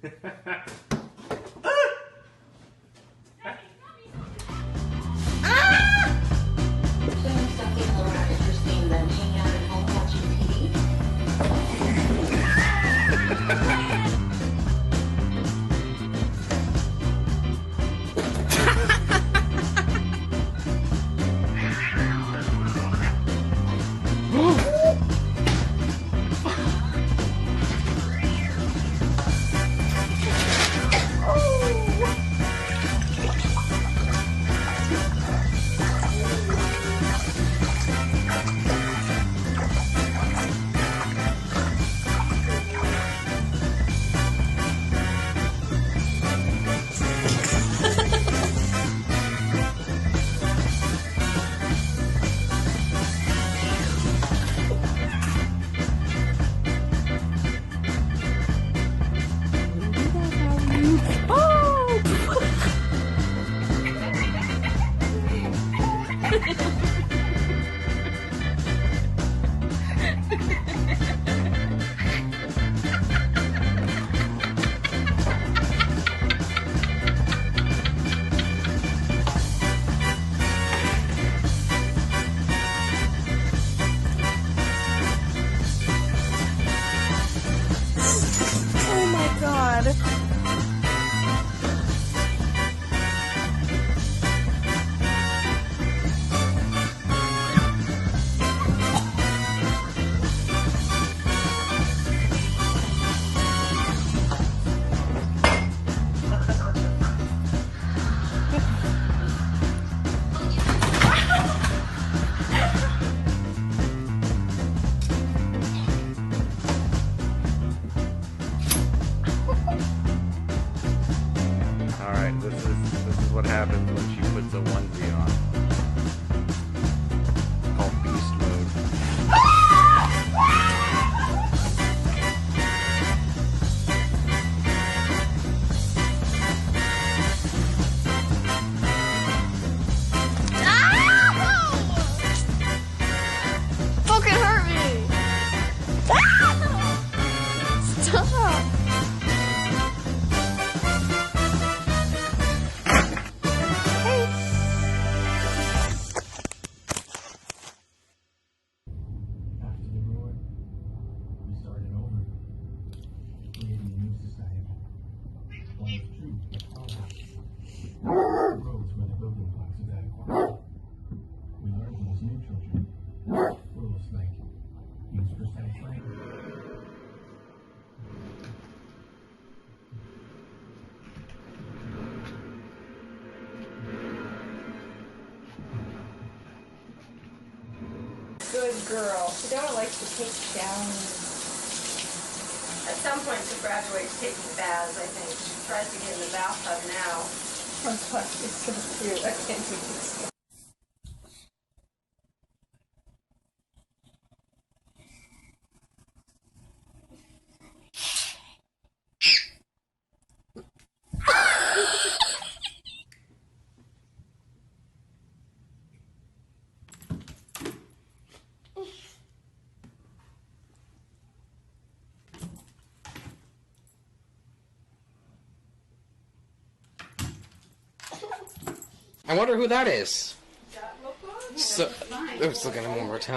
Something more interesting than hanging out at home watching TV. Oh my god. Alright, this is what happens when she puts a onesie on. It's called beast mode. Fucking hurt me. Stop. After the war, we started over, creating a new society. One of truth and tolerance. Roads were the building blocks of that equality. We learned from this new children. Rules like use precise language. Good girl. Fedora likes to take showers. At some point she'll graduate to taking baths, I think. She tries to get in the bathtub now. Oh, God, she's so cute. I can't do this. I wonder who that is. That look good? So, let's look at him one more time.